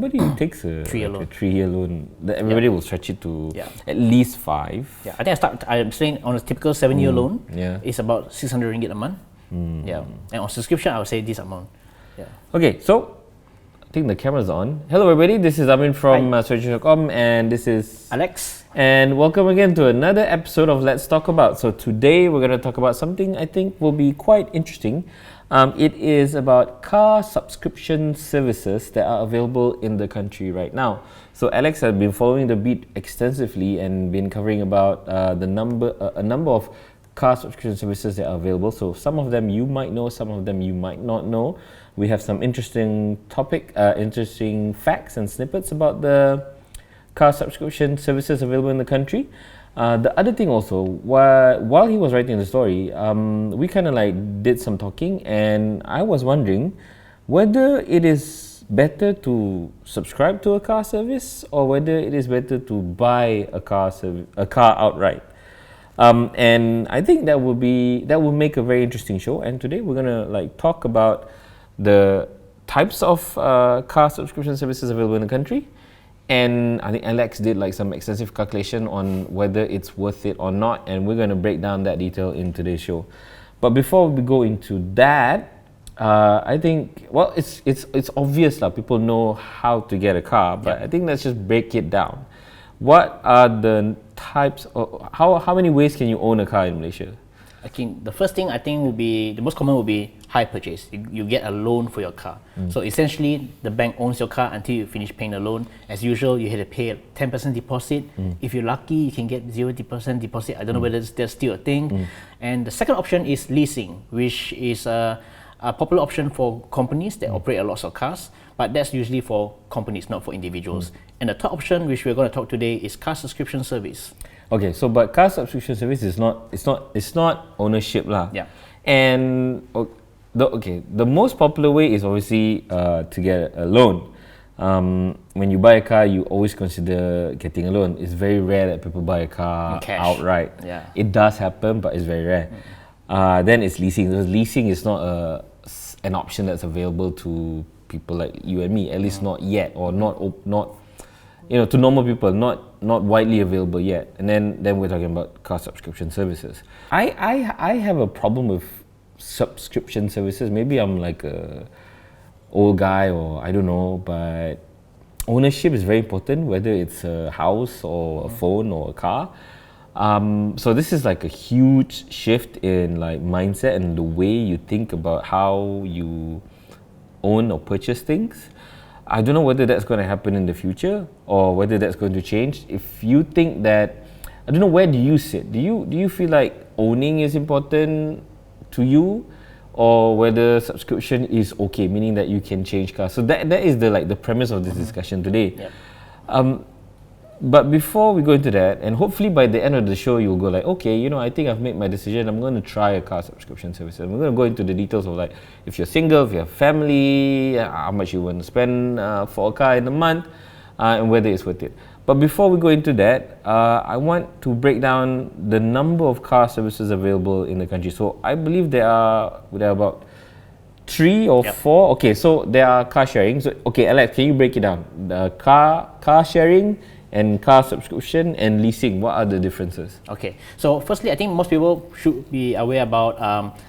everybody takes a 3-year loan. a 3-year loan. Everybody will stretch it to Yeah. at least 5. Yeah, I think I'm saying on a typical 7-year loan, Yeah. it's about 600 ringgit a month. Yeah, and on subscription, I would say this amount. Yeah. Okay, so I think the camera's on. Hello, everybody. This is Amin from Search.com, and this is Alex. And welcome again to another episode of Let's Talk About. So today we're going to talk about something I think will be quite interesting. It is about car subscription services that are available in the country right now. So Alex has been following the beat extensively and been covering about a number of car subscription services that are available. So some of them you might know, some of them you might not know. We have some interesting interesting facts and snippets about the car subscription services available in the country. The other thing also, while he was writing the story, we kind of like did some talking, and I was wondering whether it is better to subscribe to a car service or whether it is better to buy a car outright. And I think that will make a very interesting show. And today we're gonna like talk about the types of car subscription services available in the country. And I think Alex did like some extensive calculation on whether it's worth it or not, and we're going to break down that detail in today's show. But before we go into that, I think it's obvious that people know how to get a car, but I think let's just break it down. What are the types of how many ways can you own a car in Malaysia? I think the first thing would be the most common would be hire purchase. You get a loan for your car. So essentially, the bank owns your car until you finish paying the loan. As usual, you have to pay a 10% deposit. If you're lucky, you can get 0% deposit. I don't know whether that's still a thing. And the second option is leasing, which is a popular option for companies that operate a lot of cars, but that's usually for companies, not for individuals. And the third option, which we're going to talk today, is car subscription service. Okay, so but car subscription service is not ownership lah. Yeah. And the most popular way is obviously to get a loan. When you buy a car, you always consider getting a loan. It's very rare that people buy a car outright. Yeah. It does happen, but it's very rare. Then it's leasing. Because leasing is not an option that's available to people like you and me, at least not yet, or not to normal people, not widely available yet. And then we're talking about car subscription services. I have a problem with subscription services. Maybe I'm like a old guy, or I don't know, but ownership is very important, whether it's a house or a phone or a car. So this is like a huge shift in like mindset and the way you think about how you own or purchase things. I don't know whether that's going to happen in the future or whether that's going to change. If you think that, I don't know, where do you sit? Do you feel like owning is important to you, or whether subscription is okay, meaning that you can change cars? So that is the premise of this discussion today. Yep. But before we go into that, and hopefully by the end of the show you'll go like, okay, I think I've made my decision, I'm going to try a car subscription service. And we're going to go into the details of like, if you're single, if you have family, how much you want to spend for a car in a month, and whether it's worth it. But before we go into that, I want to break down the number of car services available in the country. So I believe there are about 3 or 4. Okay, so there are car sharing. So okay, Alex, can you break it down? The car sharing and car subscription and leasing, what are the differences? Okay, so firstly, I think most people should be aware about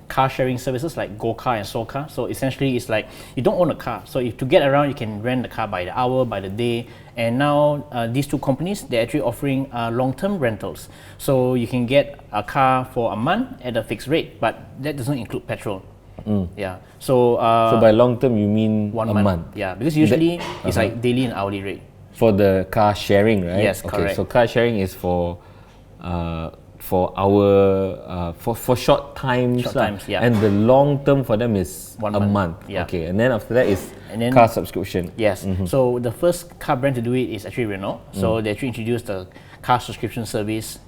car sharing services like GoCar and SoCar. So essentially, it's like you don't own a car. So if to get around, you can rent the car by the hour, by the day. And now these two companies, they're actually offering long-term rentals. So you can get a car for a month at a fixed rate, but that doesn't include petrol. Yeah. So by long-term, you mean 1 a month? Yeah, because usually it's like daily and hourly rate. For the car sharing, right? Yes, okay, correct. So car sharing is for short times. Short times, yeah. And the long term for them is 1 month. Yeah. Okay, and then after that is car subscription. Yes. So the first car brand to do it is actually Renault. So they actually introduced the car subscription service,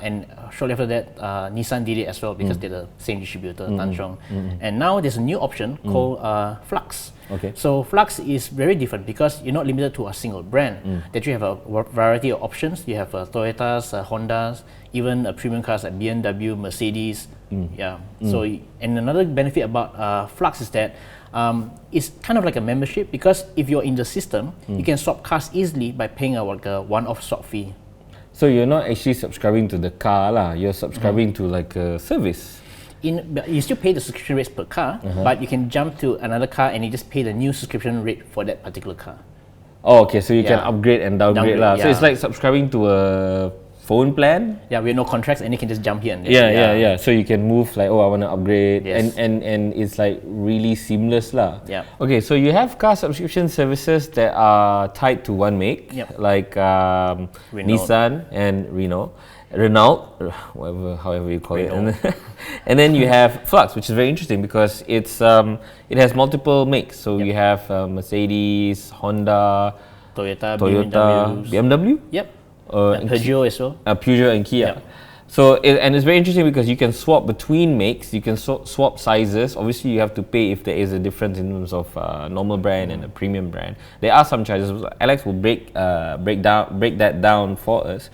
and shortly after that, Nissan did it as well because they're the same distributor, Tanzhong. And now there's a new option called Flux. Okay. So Flux is very different because you're not limited to a single brand. That you have a variety of options. You have Toyotas, Hondas, even premium cars like BMW, Mercedes. Yeah. So and another benefit about Flux is that it's kind of like a membership because if you're in the system, you can swap cars easily by paying a one-off swap fee. So you're not actually subscribing to the car lah. You're subscribing to like a service. You still pay the subscription rates per car, but you can jump to another car and you just pay the new subscription rate for that particular car. Oh, okay. So you can upgrade and downgrade lah. So yeah. it's like subscribing to a phone plan. Yeah, we have no contracts and you can just jump here and there. Yeah. So you can move like, oh, I want to upgrade, Yes. and it's like really seamless lah. Yeah. Okay, so you have car subscription services that are tied to one make, Yep. like Nissan and Renault, however you call it, and then you have Flux, which is very interesting because it has multiple makes. So you have Mercedes, Honda, Toyota, BMW. Yep. And Peugeot as well. Peugeot and Kia. Yeah. So and it's very interesting because you can swap between makes, you can swap sizes. Obviously, you have to pay if there is a difference in terms of normal brand and a premium brand. There are some charges. Alex will break that down for us.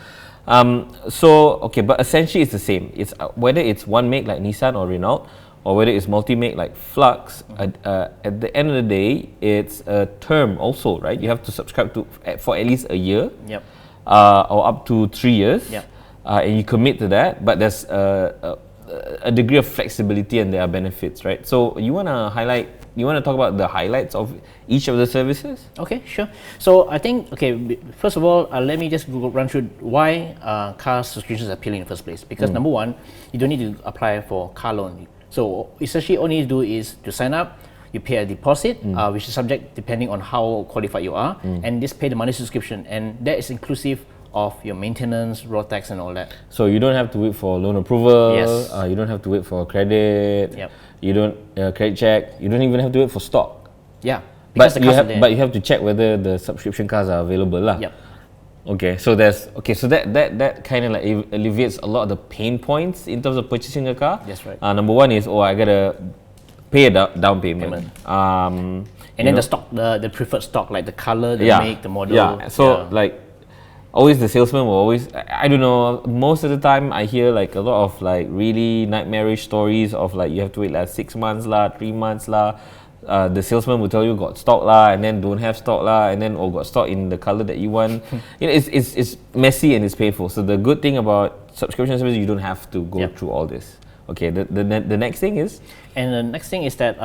But essentially it's the same. It's whether it's one make like Nissan or Renault, or whether it's multi-make like Flux. At the end of the day, it's a term also, right? You have to subscribe to for at least a year. Yep. Or up to 3 years, Yep. And you commit to that, but there's a degree of flexibility and there are benefits, right? So you want to talk about the highlights of each of the services? Okay, sure. So I think, first of all, let me just run through why car subscriptions are appealing in the first place. Because number one, you don't need to apply for car loan. So essentially all you need to do is to sign up, you pay a deposit, which is subject depending on how qualified you are, and just pay the monthly subscription, and that is inclusive of your maintenance, road tax, and all that. So you don't have to wait for loan approval. Yes. You don't have to wait for credit. Yep. You don't credit check. You don't even have to wait for stock. Yeah. But you have to check whether the subscription cars are available lah. Yep. Okay, so that kind of like alleviates a lot of the pain points in terms of purchasing a car. That's right. Number one is I gotta pay a down payment. And then the stock, the preferred stock, like the color, the make, the model. Yeah. So like always the salesman will always, I don't know, most of the time I hear like a lot of like really nightmarish stories of like you have to wait like 6 months lah, 3 months lah. The salesman will tell you got stock lah, and then don't have stock lah, and then got stock in the color that you want. It's messy and it's painful. So the good thing about subscription service, you don't have to go through all this. Okay, the next thing is? And the next thing is that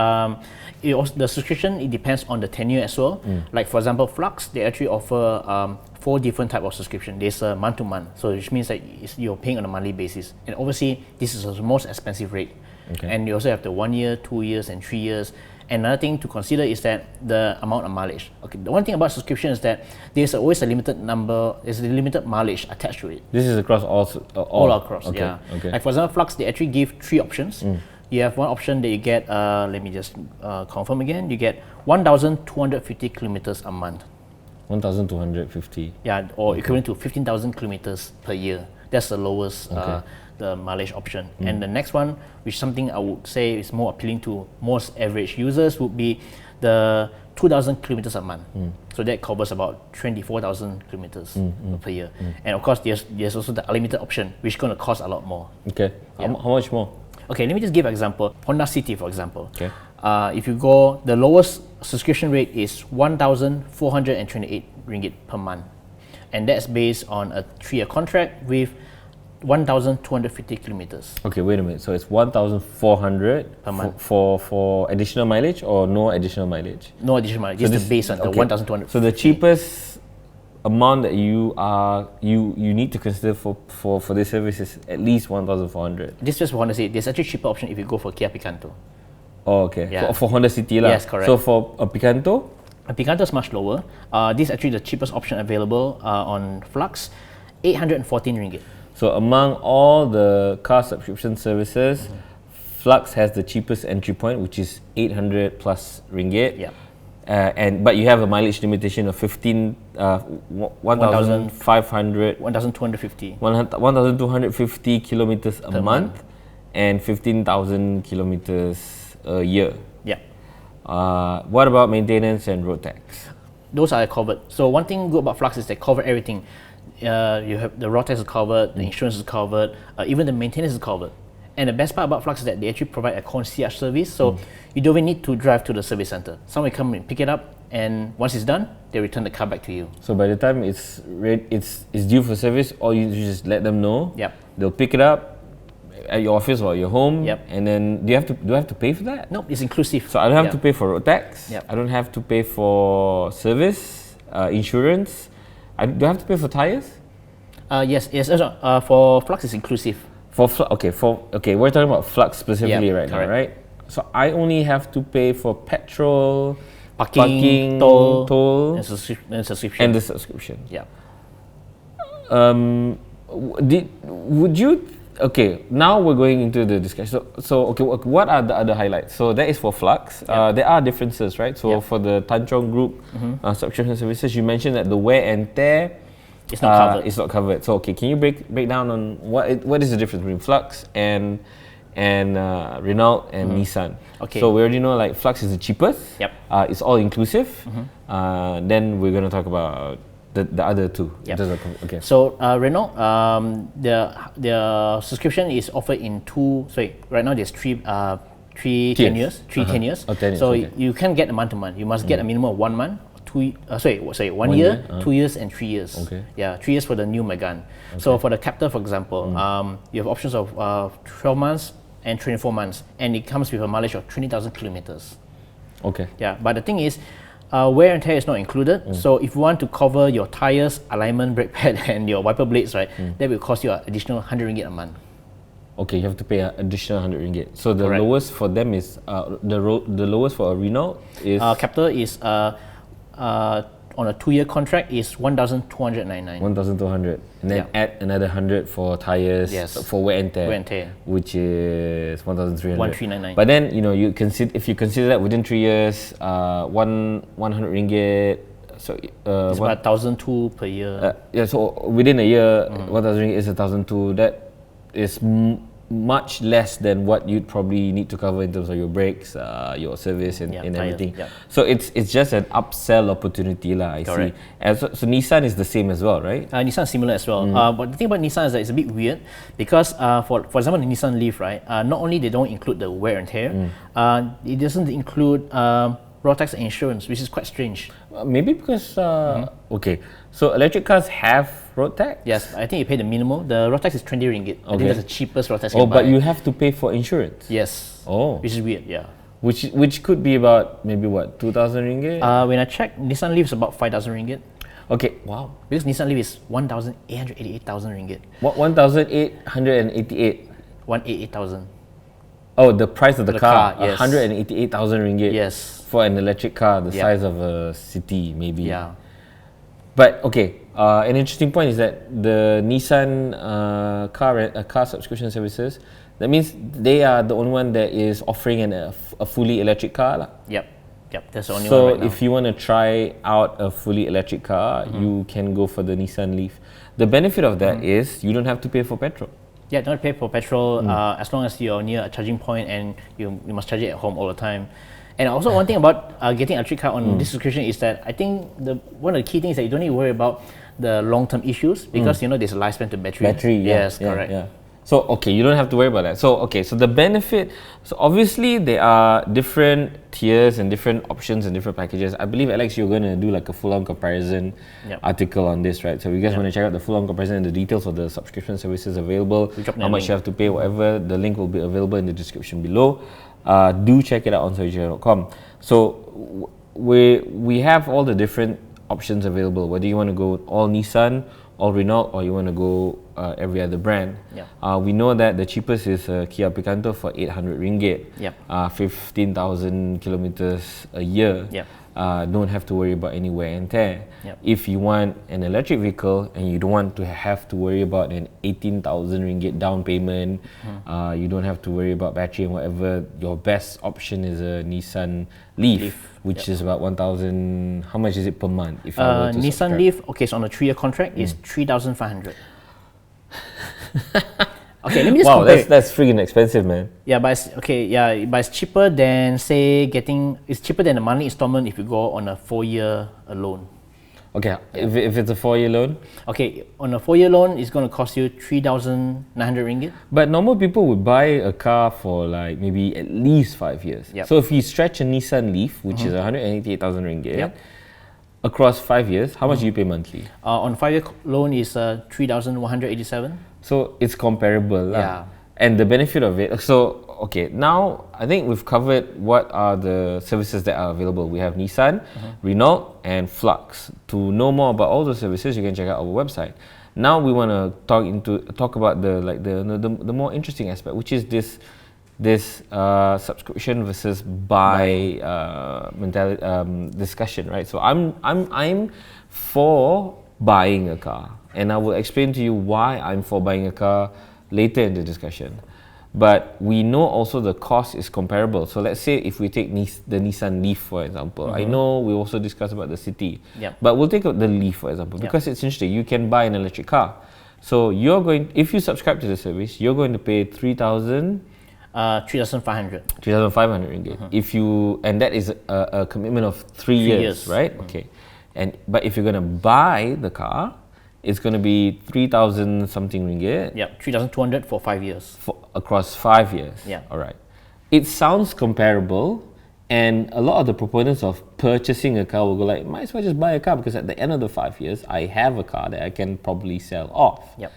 the subscription, it depends on the tenure as well. Like for example, Flux, they actually offer 4 different types of subscription. There's a month-to-month, so which means that you're paying on a monthly basis. And obviously, this is the most expensive rate. Okay. And you also have the 1 year, 2 years, and 3 years. Another thing to consider is that the amount of mileage. Okay, the one thing about subscription is that there's always a limited mileage attached to it. This is across all across. Okay. Yeah. Okay. Like for example, Flux, they actually give 3 options. You have one option that you get. Let me just confirm again. You get 1,250 kilometers a month. 1,250. Yeah, or equivalent to 15,000 kilometers per year. That's the lowest. The mileage option. And the next one, which something I would say is more appealing to most average users, would be the 2,000 kilometers a month. So that covers about 24,000 kilometers per year. And of course, there's also the unlimited option, which is going to cost a lot more. Okay. Yeah. How much more? Okay, let me just give an example. Honda City, for example. Okay. If you go, the lowest subscription rate is 1,428 ringgit per month. And that's based on a 3-year contract with 1,250 kilometers. Okay, wait a minute. So it's 1,400 per month for additional mileage or no additional mileage? No additional mileage. Just the base on the 1,200. So the cheapest amount that you need to consider for this service is at least 1,400. This is just for Honda City. There's actually a cheaper option if you go for Kia Picanto. Oh, okay. Yeah. For Honda City lah. Yes, correct. So for a Picanto? A Picanto is much lower. This is actually the cheapest option available on Flux, 814 ringgit. So among all the car subscription services, Flux has the cheapest entry point, which is 800 plus ringgit. Yeah. but you have a mileage limitation of 1,250 kilometers a month and 15,000 kilometers a year. Yeah. What about maintenance and road tax? Those are covered. So one thing good about Flux is they cover everything. You have the road tax is covered, the insurance is covered, even the maintenance is covered. And the best part about Flux is that they actually provide a concierge service, so you don't even need to drive to the service center. Someone will come and pick it up, and once it's done, they return the car back to you. So by the time it's due for service, all you just let them know. Yep. They'll pick it up at your office or your home. Yep. And then do I have to pay for that? No, it's inclusive. So I don't have to pay for road tax. Yep. I don't have to pay for service, insurance. Do I have to pay for tires? Yes. For Flux, it's inclusive. We're talking about Flux specifically right correct. now, right? So I only have to pay for petrol, Parking, toll, and subscription. and the subscription. Yeah. Now we're going into the discussion. What are the other highlights? So that is for Flux. There are differences, right? So for the Tanchong Group subscription services, you mentioned that the wear and tear it's not covered. It's not covered. So can you break down on what is the difference between Flux and Renault and Nissan? Okay. So we already know like Flux is the cheapest. Yep. It's all inclusive. Then we're gonna talk about the other two. Yep. Okay. So Renault, their subscription is offered in two. Sorry, right now there's three Tiers. tenures. 10 years. Oh, 10 years, So okay. you can get a month to month. You must get a minimum of 1 month. 1 year, 2 years, and 3 years. Okay. Yeah, 3 years for the new Megane. So for the Captor, for example, you have options of 12 months and 24 months, and it comes with a mileage of 20,000 kilometers. Okay. Yeah, but the thing is, wear and tear is not included. So if you want to cover your tires, alignment, brake pad, and your wiper blades, right, that will cost you an additional 100 ringgit a month. Okay, you have to pay an additional 100 ringgit. So the Correct. lowest for them is the lowest for a Renault is Captor is on a 2-year contract is 1,299. 1,200, and then add another 100 for tires, Yes. for wear and tear, which is 1,300. 1,399. But then you consider, if you consider that within 3 years, 100 ringgit. So It's about 1,200 per year. so within a year, 1,000 ringgit is 1,200. That is much less than what you'd probably need to cover in terms of your brakes, your service, and tires, everything. So it's just an upsell opportunity, lah. I see. And so Nissan is the same as well, right? Nissan is similar as well. But the thing about Nissan is that it's a bit weird because, for example, the Nissan Leaf, right? Not only they don't include the wear and tear, it doesn't include road tax and insurance, which is quite strange. Maybe because okay, so electric cars have road tax. Yes, I think you pay the minimum. The road tax is 20 ringgit. I think that's the cheapest road tax. Oh, but you have to pay for insurance. Yes. Oh, Which is weird. Yeah. which could be about maybe what, 2,000 ringgit. When I checked, Nissan Leaf is about 5,000 ringgit. Okay, wow. Because Nissan Leaf is 1,888,000 ringgit. What 1,888? 188,000. Oh, the price of the car. car, yes. 188,000 ringgit. Yes. For an electric car the Yeah. size of a city, maybe. Yeah. But okay, an interesting point is that the Nissan car subscription services, that means they are the only one that is offering a fully electric car, lah. Yep. That's the only So one right now. if you want to try out a fully electric car, you can go for the Nissan Leaf. The benefit of that is you don't have to pay for petrol. Yeah, don't pay for petrol as long as you're near a charging point and you must charge it at home all the time. And also one thing about getting an electric car on this subscription is that I think one of the key things is that you don't need to worry about the long-term issues because there's a lifespan to battery. Yes, correct. Yeah. So okay, you don't have to worry about that. So okay, so the benefit. So obviously there are different tiers and different options and different packages. I believe Alex, you're going to do like a full-on comparison article on this, right? So if you guys want to check out the full-on comparison and the details of the subscription services available, how much you have to pay, whatever, the link will be available in the description below. Do check it out on soychannel.com. So we have all the different options available. Whether you want to go all Nissan, all Renault, or you want to go every other brand. We know that the cheapest is Kia Picanto for 800 ringgit, 15,000 kilometers a year. don't have to worry about any wear and tear. Yep. If you want an electric vehicle and you don't want to have to worry about an 18,000 ringgit down payment, you don't have to worry about battery and whatever, your best option is a Nissan Leaf. Which is about 1,000. How much is it per month? If I were to Nissan subscribe? Leaf, okay, so on a 3-year contract is 3,500. Okay, let me just Wow, compare. that's freaking expensive, man. Yeah, but it's cheaper than it's cheaper than the monthly installment if you go on a 4-year loan. Okay, if it's a 4-year loan. Okay, on a 4-year loan, it's going to cost you 3,900 ringgit. But normal people would buy a car for like maybe at least 5 years. Yep. So if you stretch a Nissan Leaf, which is 188,000 ringgit, Yep. across 5 years, how much do you pay monthly? On 5-year loan is 3,187. So it's comparable lah. Yeah. And the benefit of it, so okay, now I think we've covered what are the services that are available. We have Nissan, Renault and Flux. To know more about all the services, you can check out our website. Now we want to talk about the more interesting aspect, which is this subscription versus buy mentality discussion, right? So I'm for buying a car, and I will explain to you why I'm for buying a car later in the discussion. But we know also the cost is comparable. So let's say if we take the Nissan Leaf for example. I know we also discussed about the City, but we'll take the Leaf for example because it's interesting. You can buy an electric car. So if you subscribe to the service, you're going to pay 3,500 ringgit. And that is a commitment of 3 years, right? Okay. But if you're going to buy the car, it's going to be 3,000 something ringgit. Yeah, 3,200 for 5 years. Across 5 years. Yeah. All right. It sounds comparable, and a lot of the proponents of purchasing a car will go like, might as well just buy a car because at the end of the 5 years, I have a car that I can probably sell off. Yep.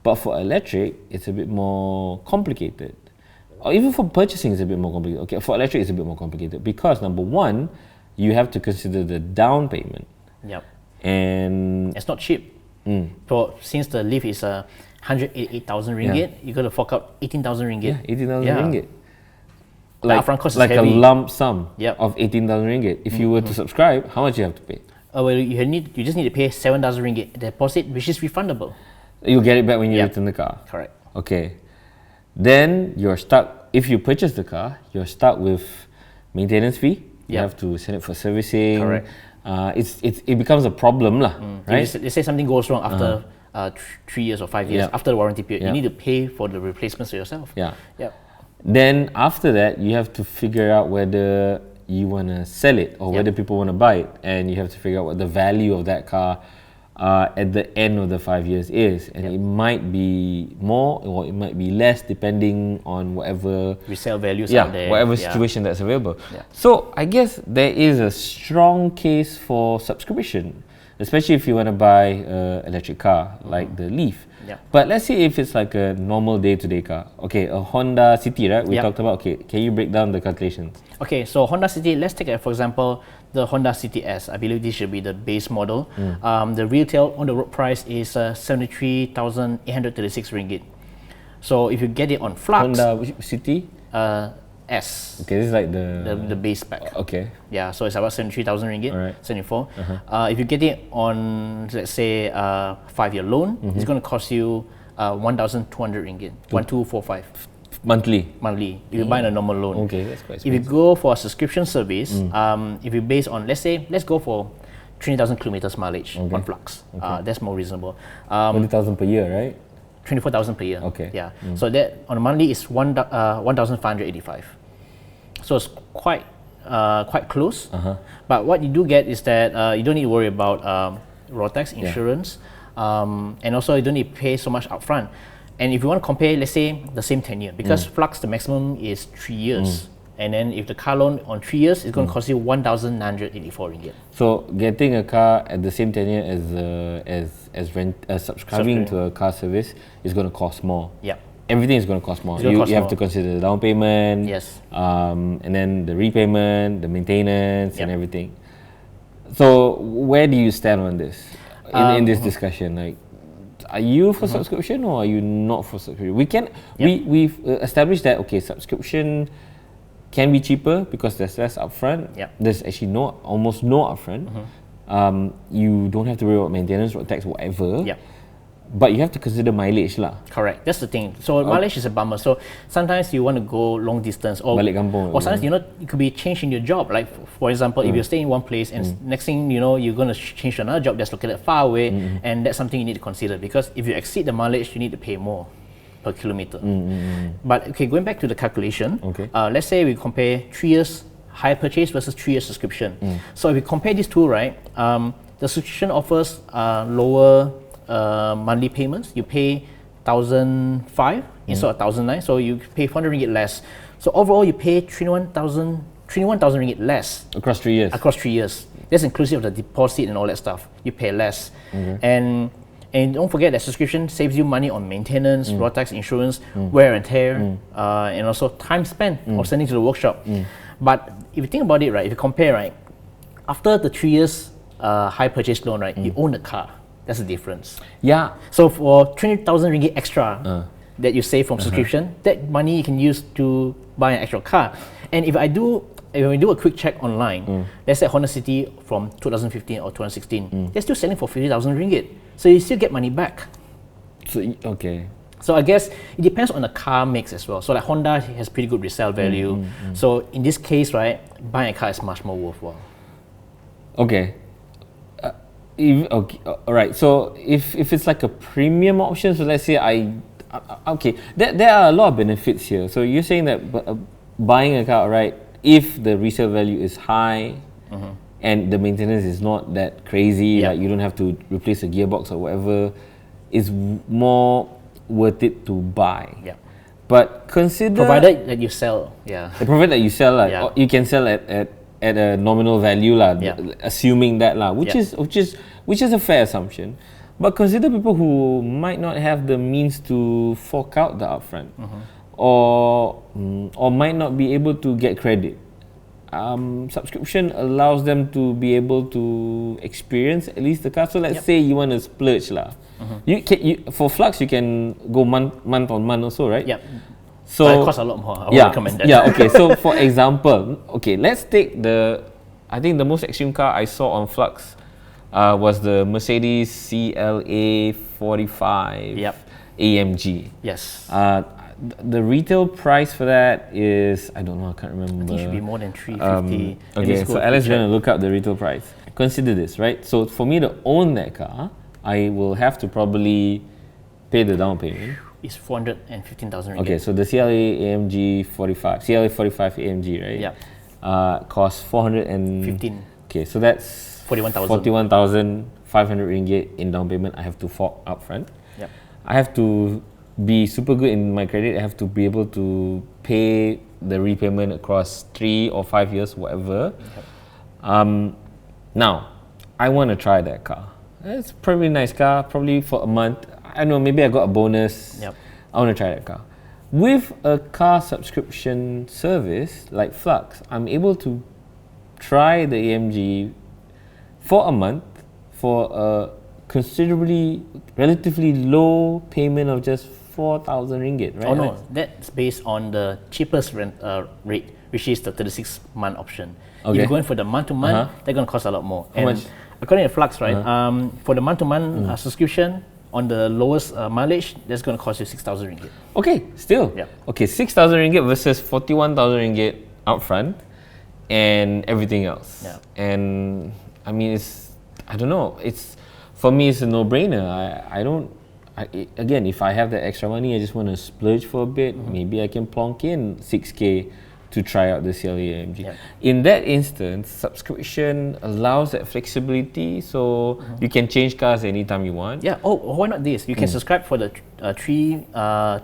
But for electric, it's a bit more complicated. Or even for purchasing, it's a bit more complicated. Okay, for electric, it's a bit more complicated because number one, you have to consider the down payment. Yep. And it's not cheap. Since the Leaf is 188,000 ringgit, you got to fork out 18,000 ringgit. Yeah, 18,000 ringgit. Like upfront cost is like heavy. A lump sum Yep. of 18,000 ringgit. If you were to subscribe, how much do you have to pay? Well, you just need to pay 7,000 ringgit deposit, which is refundable. You'll get it back when you return the car. Correct. Okay. Then you're stuck. If you purchase the car, you're stuck with maintenance fee. You have to send it for servicing. Correct. It becomes a problem lah, right? They say something goes wrong after 3 years or 5 years after the warranty period. You need to pay for the replacements yourself. Yeah. Yep. Then after that, you have to figure out whether you want to sell it or whether people want to buy it, and you have to figure out what the value of that car at the end of the 5 years is, and it might be more or it might be less depending on whatever resale values out there. Whatever situation that's available. Yeah. So I guess there is a strong case for subscription, especially if you want to buy an electric car like the Leaf. Yeah. But let's say if it's like a normal day-to-day car, okay, a Honda City, right? We talked about. Okay, can you break down the calculations? Okay, so Honda City, let's take for example the Honda City S. I believe this should be the base model. The retail on the road price is 73,836 ringgit. So if you get it on Flux, Honda City S. Okay, this is like the base spec. Okay. Yeah, so it's about 73,000 ringgit, Alright. 74. If you get it on, let's say, 5-year loan, it's going to cost you 1,200 ringgit, 1,245 monthly. If you buy a normal loan. Okay, that's quite If you expensive. go for a subscription service, if you base on, let's go for 20,000 kilometers mileage on Flux. That's more reasonable. 20,000 per year, right? 24,000 per year. Okay. Yeah. So that on a monthly is 1,585. So it's quite close. But what you do get is that you don't need to worry about road tax, insurance, and also you don't need to pay so much upfront. And if you want to compare, let's say the same tenure, because Flux the maximum is 3 years. And then if the car loan on 3 years, it's going to cost you 1,984 ringgit. So getting a car at the same tenure as subscribing to a car service is going to cost more. Yeah. Everything is going to cost more. It's gonna cost You have more. to consider the down payment, Yes. and then the repayment, the maintenance, and everything. So where do you stand on this in this discussion? Like, are you for subscription or are you not for subscription? We've established that subscription can be cheaper because there's less upfront. Yep. There's actually almost no upfront. You don't have to worry about maintenance, road tax, whatever. Yep. But you have to consider mileage lah. Correct. That's the thing. So mileage is a bummer. So sometimes you want to go long distance, or Balik kampung. or sometimes it could be changing your job. Like for example, if you're staying in one place and next thing you know, you're going to change to another job that's located far away, and that's something you need to consider, because if you exceed the mileage, you need to pay more per kilometer. But okay, going back to the calculation. Okay. Let's say we compare 3 years hire purchase versus 3 years subscription. So if we compare these two, right, the subscription offers lower monthly payments. You pay 1,005 instead of 1,009, so you pay 400 ringgit less. So overall, you pay 21,000 ringgit less Across 3 years. across 3 years. That's inclusive of the deposit and all that stuff. You pay less, and don't forget that subscription saves you money on maintenance, road tax, insurance, wear and tear, and also time spent or sending to the workshop. But if you think about it, right, if you compare, right, after the 3 years high purchase loan, right, you own the car. That's the difference. Yeah. So for 20,000 ringgit extra that you save from subscription, that money you can use to buy an actual car. And if we do a quick check online, let's say Honda City from 2015 or 2016, they're still selling for 50,000 ringgit. So you still get money back. So okay. So I guess it depends on the car mix as well. So like Honda has pretty good resale value. So in this case, right, buying a car is much more worthwhile. Okay. Okay, all right. So if it's like a premium option, so let's say okay, there are a lot of benefits here. So you're saying that buying a car, right, if the resale value is high and the maintenance is not that crazy, like you don't have to replace a gearbox or whatever, is more worth it to buy. Yeah. But consider provided that you sell, provided that you sell, you can sell at a nominal value assuming that which is a fair assumption. But consider people who might not have the means to fork out the upfront, or might not be able to get credit. Subscription allows them to be able to experience at least the car. So let's say you want to splurge for Flux you can go month on month also, right? Yep. So but it costs a lot more. I would recommend that. Yeah, okay. So for example, let's take I think the most extreme car I saw on Flux was the Mercedes CLA 45 AMG. Yes. The retail price for that is, I don't know, I can't remember. I think it should be more than 350. Okay, so Alex is going to look up the retail price. Consider this, right? So for me to own that car, I will have to probably pay the down payment. It's 415,000 ringgit. Okay, so the CLA 45 AMG, right? Yeah. Costs 15. Okay, so that's 41,500 ringgit in down payment. I have to fork up front. Yep. I have to be super good in my credit. I have to be able to pay the repayment across 3 or 5 years, whatever. Yep. Now, I want to try that car. It's probably a nice car, probably for a month. I don't know, maybe I got a bonus. Yep. I want to try that car. With a car subscription service like Flux, I'm able to try the AMG for a month for a relatively low payment of just 4,000 ringgit, right? Oh no, that's based on the cheapest rate, which is the 36-month option. If you're going for the month-to-month, they're going to cost a lot more. How much? According to Flux, right, for the month-to-month subscription, on the lowest mileage, that's going to cost you 6,000 ringgit. Okay, still. Yep. Okay, 6,000 ringgit versus 41,000 ringgit upfront and everything else. Yeah. And I mean, I don't know, for me, it's a no-brainer. Again, if I have that extra money, I just want to splurge for a bit. Maybe I can plonk in 6K to try out the CLA AMG. Yeah. In that instance, subscription allows that flexibility, so you can change cars anytime you want. Yeah. Oh, why not this? You can subscribe for the 3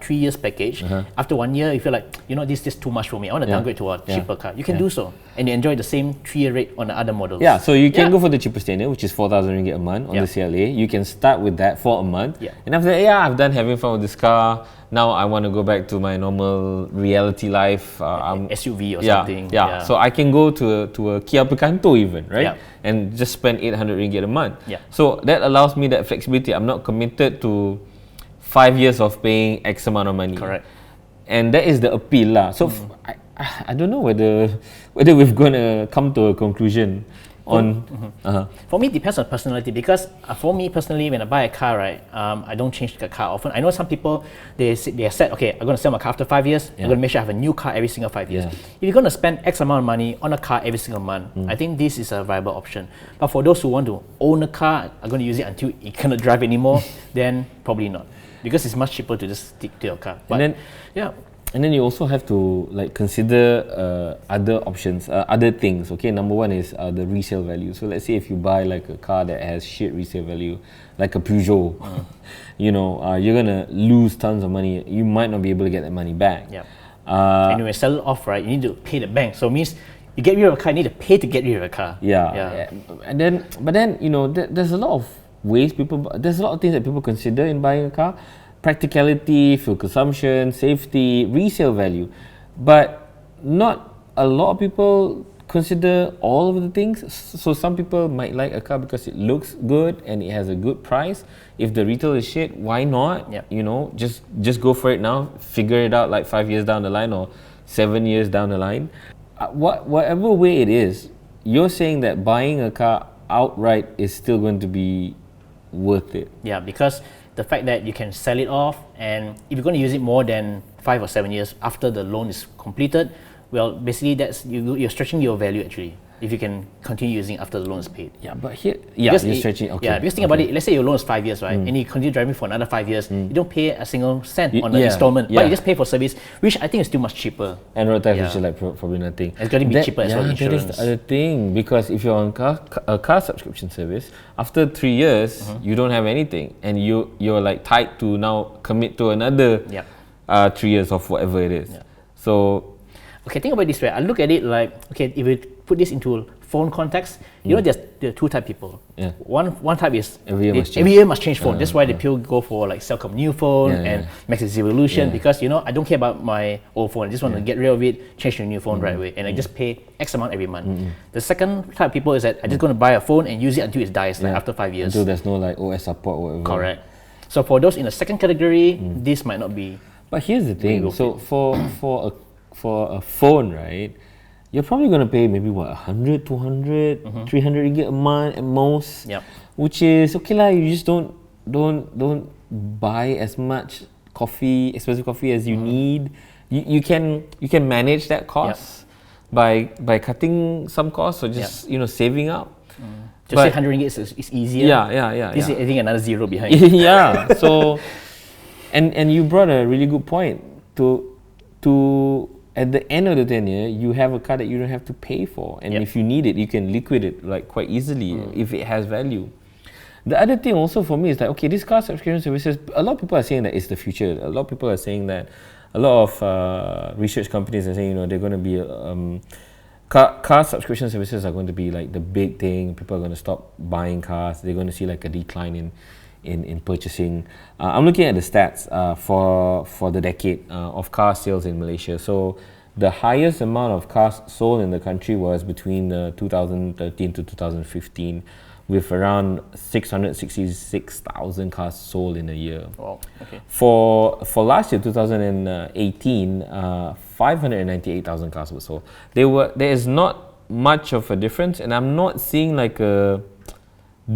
years package. After 1 year, you feel like, this is too much for me. I want to downgrade to a cheaper car. You can do so, and you enjoy the same 3-year rate on the other models. Yeah. So you can go for the cheapest tenure, which is 4,000 ringgit a month on the CLA. You can start with that for a month, and after that, I've done having fun with this car. Now I want to go back to my normal reality life. SUV or something. Yeah. So I can go to a Kia Picanto even, right? Yeah. And just spend 800 ringgit a month. Yeah. So that allows me that flexibility. I'm not committed to 5 years of paying X amount of money. Correct. And that is the appeal lah. So I don't know whether we've gonna come to a conclusion on. For me, it depends on personality because for me personally, when I buy a car, right, I don't change the car often. I know some people they are said, okay, I'm going to sell my car after 5 years. I'm going to make sure I have a new car every single 5 years. Yeah. If you're going to spend X amount of money on a car every single month, I think this is a viable option. But for those who want to own a car, are going to use it until you cannot drive anymore, then probably not, because it's much cheaper to just stick to your car. But And then, yeah. And then you also have to like consider other options, other things. Okay, number one is the resale value. So let's say if you buy like a car that has shit resale value, like a Peugeot, you know, you're gonna lose tons of money. You might not be able to get that money back. Yeah. And when you sell it off, right, you need to pay the bank. So it means you get rid of a car, you need to pay to get rid of a car. Yeah. And then, but then you know, there's a lot of ways there's a lot of things that people consider in buying a car. Practicality, fuel consumption, safety, resale value, but not a lot of people consider all of the things. So some people might like a car because it looks good and it has a good price. If the retail is shit, why not? Yep. You know, just go for it now. Figure it out like 5 years down the line or 7 years down the line. Whatever way it is, you're saying that buying a car outright is still going to be worth it. Yeah, because the fact that you can sell it off, and if you're going to use it more than 5 or 7 years after the loan is completed, well, basically that's you're stretching your value actually. If you can continue using after the loan is paid. Yeah, but here, you're stretching. Okay. Yeah, because think about it. Let's say your loan is 5 years, right, and you continue driving for another 5 years. You don't pay a single cent on the installment, but you just pay for service, which I think is still much cheaper. And road tax is like probably nothing. It's going to be cheaper as well. Insurance. That is the other thing, because if you're on a car subscription service, after 3 years you don't have anything, and you're like tied to now commit to another 3 years of whatever it is. So. Okay, think about it this way. I look at it like, okay, if we put this into phone context, you know, there are two type of people. Yeah. One type is every year must change phone. That's why the people go for like Cellcom new phone and Max Evolution, because you know, I don't care about my old phone. I just want to get rid of it, change to a new phone right away, and I just pay X amount every month. The second type of people is that I just going to buy a phone and use it until it dies, like after 5 years. Until there's no like OS support or whatever. Correct. So for those in the second category, this might not be. But here's the thing. So for a phone, right, you're probably going to pay maybe 100, 200, 300 ringgit a month at most. Yep. Which is okay lah. You just don't buy as much expensive coffee as you need. You can manage that cost by cutting some costs or just saving up. Just say 100 ringgit is easier. Yeah. This is adding another zero behind. Yeah. So, and you brought a really good point to at the end of the tenure, you have a car that you don't have to pay for, and if you need it, you can liquidate it like quite easily if it has value. The other thing also for me is that, okay, these car subscription services, a lot of people are saying that it's the future. A lot of people are saying that, a lot of research companies are saying, you know, they're going to be car subscription services are going to be like the big thing. People are going to stop buying cars. They're going to see like a decline in purchasing. I'm looking at the stats for the decade of car sales in Malaysia. So the highest amount of cars sold in the country was between 2013 to 2015, with around 666,000 cars sold in a year. Wow. Okay. For last year, 2018, 598,000 cars were sold. There is not much of a difference, and I'm not seeing like a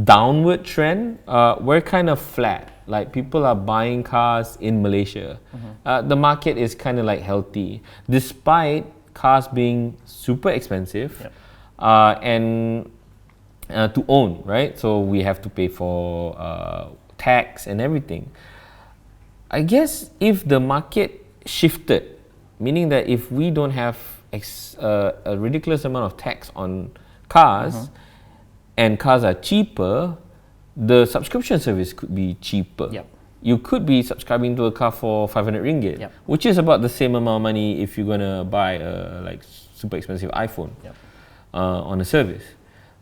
downward trend. We're kind of flat. Like, people are buying cars in Malaysia. The market is kind of like healthy, despite cars being super expensive and to own, right? So we have to pay for tax and everything. I guess if the market shifted, meaning that if we don't have a ridiculous amount of tax on cars, and cars are cheaper, the subscription service could be cheaper. You could be subscribing to a car for 500 ringgit, which is about the same amount of money if you're gonna buy a like super expensive iPhone on a service.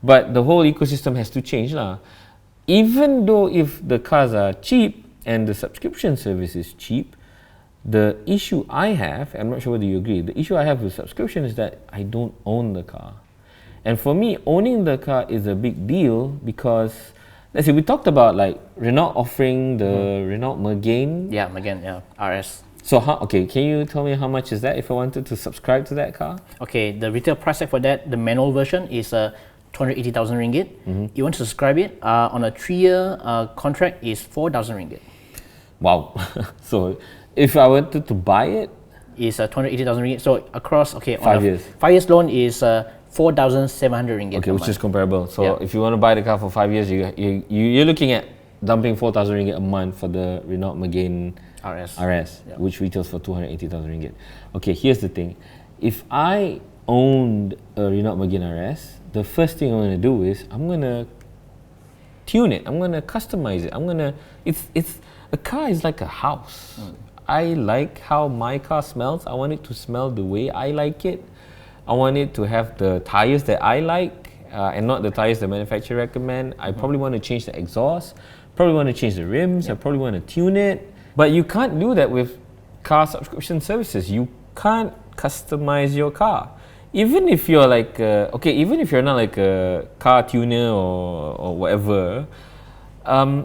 But the whole ecosystem has to change lah. Even though if the cars are cheap and the subscription service is cheap, the issue I have, I'm not sure whether you agree, the issue I have with subscription is that I don't own the car. And for me, owning the car is a big deal because, let's say, we talked about like Renault offering the Renault Megane. Megane, RS. So can you tell me how much is that if I wanted to subscribe to that car? Okay, the retail price tag for that, the manual version is 280,000 ringgit. You want to subscribe it on a 3-year contract is 4,000 ringgit. Wow. So if I wanted to buy it, Is 280,000 ringgit. So across 5 years. 5 years loan is 4,700 ringgit. Okay, per which month. is comparable. So Yeah. if you want to buy the car for 5 years, you're looking at dumping 4,000 ringgit a month for the Renault Megane RS. Yeah. which retails for 280,000 ringgit. Okay, here's the thing. If I owned a Renault Megane RS, the first thing I'm going to do is I'm going to tune it. I'm going to customize it. It's a car is like a house. I like how my car smells. I want it to smell the way I like it. I want it to have the tires that I like and not the tires the manufacturer recommend. I probably want to change the exhaust. Probably want to change the rims. I probably want to tune it. But you can't do that with car subscription services. You can't customize your car. Even if you're like, even if you're not like a car tuner or whatever,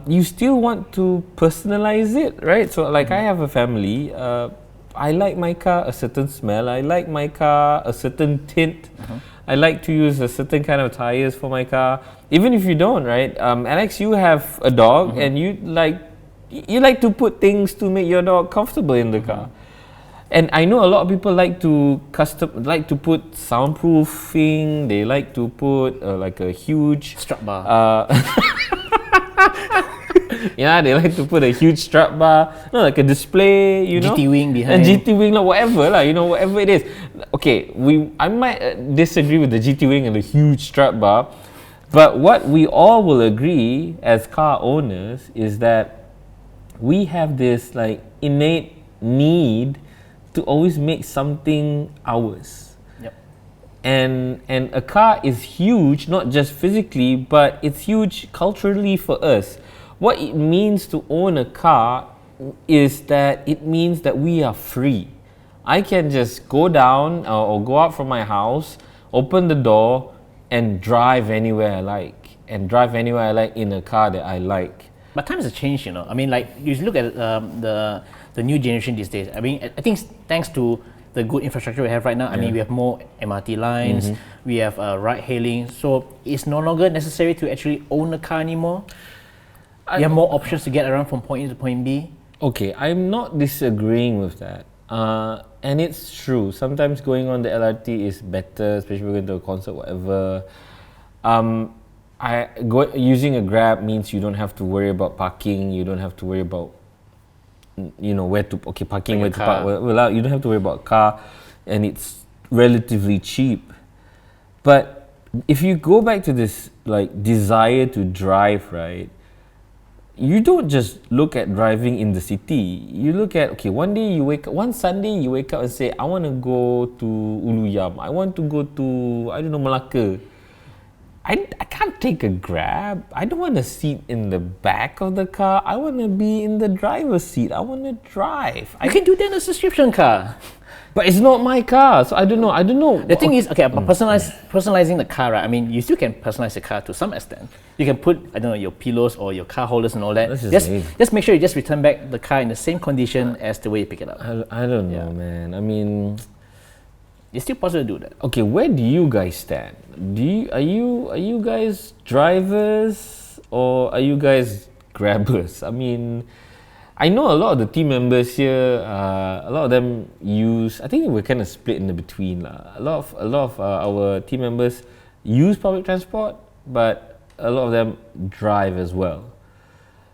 you still want to personalize it, right? So like I have a family, I like my car a certain smell, I like my car a certain tint, I like to use a certain kind of tires for my car. Even if you don't, right? Alex, you have a dog and you like to put things to make your dog comfortable in the car. And I know a lot of people like to put soundproofing. They like to put like a huge Strap bar. Yeah, they like to put a huge strap bar, like a display, GT wing behind. a GT wing, like whatever, whatever it is. Okay, I might disagree with the GT wing and the huge strap bar, but what we all will agree as car owners is that we have this like innate need to always make something ours. Yep. And a car is huge, not just physically, but it's huge culturally for us. What it means to own a car is that it means that we are free. I can just go down or go out from my house, open the door, and drive anywhere I like. And drive anywhere I like in a car that I like. But times have changed, I mean, like you look at the new generation these days. I mean, I think thanks to the good infrastructure we have right now. I mean, we have more MRT lines, we have ride hailing, so it's no longer necessary to actually own a car anymore. You have more options to get around from point A to point B. Okay, I'm not disagreeing with that. And it's true. Sometimes going on the LRT is better, especially going to a concert, whatever. Using a Grab means you don't have to worry about parking. You don't have to worry about, where to parking, where to park. Well, you don't have to worry about a car, and it's relatively cheap. But if you go back to this like desire to drive, right? You don't just look at driving in the city. You look at, one Sunday you wake up and say, I want to go to Uluyam. I want to go to, Malacca. I can't take a Grab. I don't want a seat in the back of the car. I want to be in the driver's seat. I want to drive. You can do that in a subscription car. But it's not my car, so I don't know. The thing is, personalizing the car, right? I mean, you still can personalize the car to some extent. You can put, your pillows or your car holders and all that. Just make sure you just return back the car in the same condition as the way you pick it up. I don't know, man. I mean, it's still possible to do that. Okay, where do you guys stand? Are you guys drivers or are you guys grabbers? I mean, I know a lot of the team members here. A lot of them use. I think we're kind of split in the between. A lot of our team members use public transport, but a lot of them drive as well.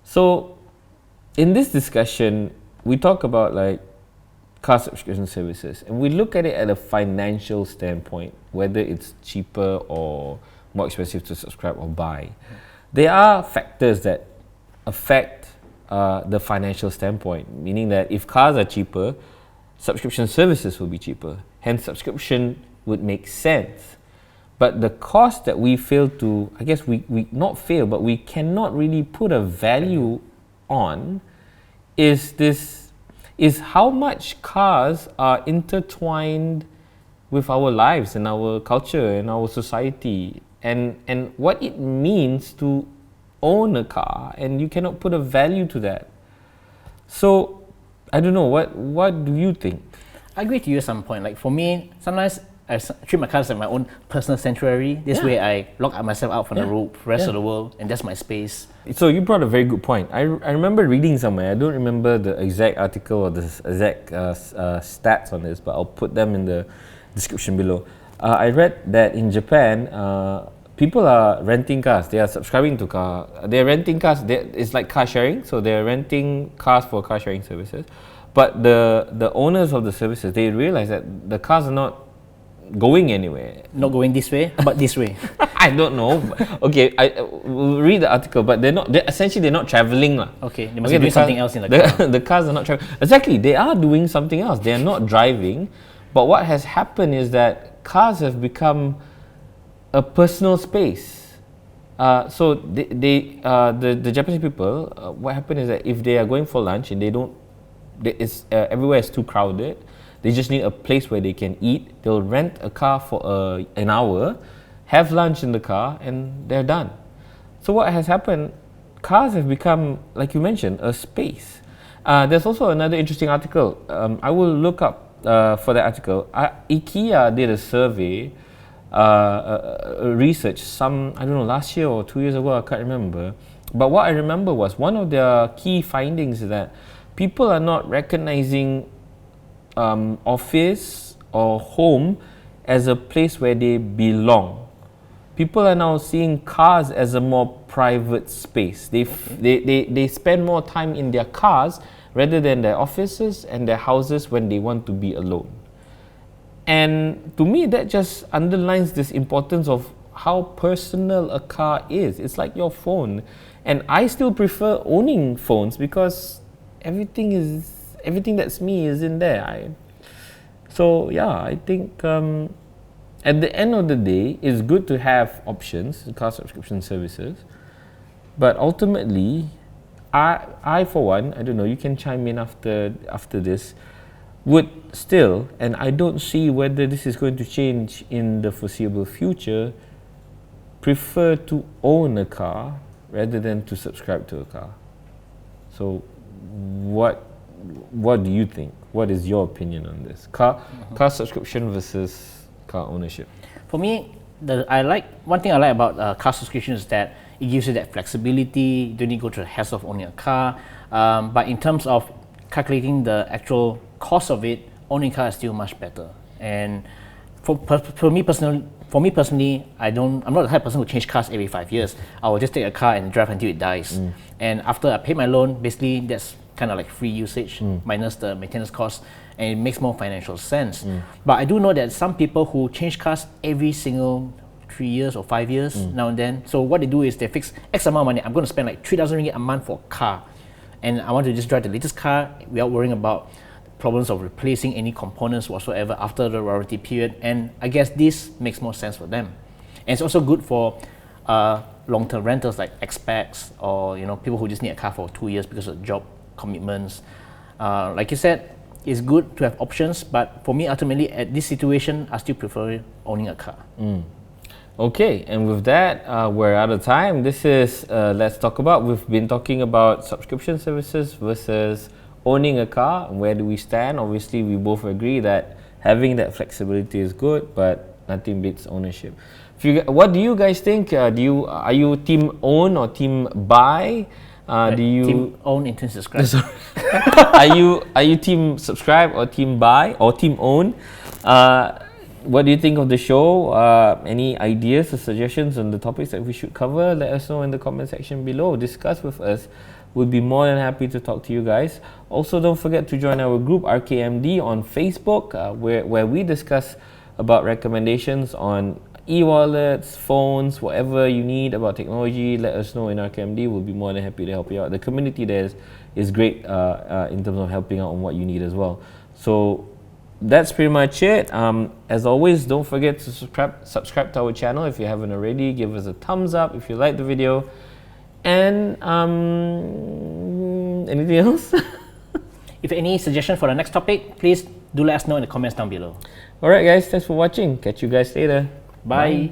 So, in this discussion, we talk about like car subscription services, and we look at it at a financial standpoint, whether it's cheaper or more expensive to subscribe or buy. There are factors that affect the financial standpoint, meaning that if cars are cheaper, subscription services will be cheaper. Hence, subscription would make sense. But the cost that we fail to, we cannot really put a value on is how much cars are intertwined with our lives and our culture and our society, and what it means to own a car, and you cannot put a value to that. So I don't know. What do you think? I agree to you at some point. Like for me, sometimes treat my car as like my own personal sanctuary. This way I lock myself out from the rest of the world, and that's my space. So you brought a very good point. I remember reading somewhere, I don't remember the exact article or the exact stats on this, but I'll put them in the description below. I read that in Japan, people are renting cars. They are subscribing to car. They're renting cars. It's like car sharing. So they're renting cars for car sharing services. But the owners of the services, they realize that the cars are not going anywhere. Not going this way, but this way. I don't know. Okay, we'll read the article, but they're essentially they're not traveling. Okay, they must be doing something else in the car. The cars are not traveling. Exactly, they are doing something else. They are not driving. But what has happened is that cars have become a personal space. So the Japanese people, what happened is that if they are going for lunch and everywhere is too crowded, they just need a place where they can eat. They'll rent a car for an hour, have lunch in the car, and they're done. So what has happened, cars have become, like you mentioned, a space. There's also another interesting article. I will look up for that article. IKEA did a survey, research, I don't know, last year or 2 years ago, I can't remember. But what I remember was one of their key findings is that people are not recognizing office or home as a place where they belong. People are now seeing cars as a more private space. They spend more time in their cars rather than their offices and their houses when they want to be alone. And to me, that just underlines this importance of how personal a car is. It's like your phone. And I still prefer owning phones because everything that's me is in there. So yeah, I think at the end of the day, it's good to have options, car subscription services. But ultimately, I for one, I don't know, you can chime in after this, would still, and I don't see whether this is going to change in the foreseeable future, prefer to own a car rather than to subscribe to a car. So what do you think? What is your opinion on this? Car subscription versus car ownership. For me, one thing I like about car subscription is that it gives you that flexibility. You don't need to go through the hassle of owning a car. But in terms of calculating the actual cost of it, owning a car is still much better. And for me personally, I'm not the type of person who change cars every 5 years. I will just take a car and drive until it dies. And after I pay my loan, basically that's kind of like free usage minus the maintenance cost, and it makes more financial sense. But I do know that some people who change cars every single 3 years or 5 years now and then. So what they do is they fix X amount of money. I'm going to spend like 3,000 ringgit a month for a car, and I want to just drive the latest car without worrying about problems of replacing any components whatsoever after the warranty period. And I guess this makes more sense for them. And it's also good for long-term rentals like expats or people who just need a car for 2 years because of job commitments. Like you said, it's good to have options, but for me ultimately at this situation, I still prefer owning a car. Okay, and with that, we're out of time. This is Let's Talk About. We've been talking about subscription services versus owning a car. Where do we stand? Obviously, we both agree that having that flexibility is good, but nothing beats ownership. What do you guys think? Are you team own or team buy? Team own and subscribe. Are you team subscribe or team buy or team own? What do you think of the show? Any ideas or suggestions on the topics that we should cover? Let us know in the comment section below. Discuss with us. We'll be more than happy to talk to you guys. Also, don't forget to join our group RKMD on Facebook, where we discuss about recommendations on e-wallets, phones, whatever you need about technology. Let us know in RKMD. We'll be more than happy to help you out. The community there is great in terms of helping out on what you need as well. So that's pretty much it. As always, don't forget to subscribe to our channel if you haven't already. Give us a thumbs up if you like the video. And anything else? If any suggestion for the next topic, please do let us know in the comments down below. Alright guys, thanks for watching. Catch you guys later. Bye.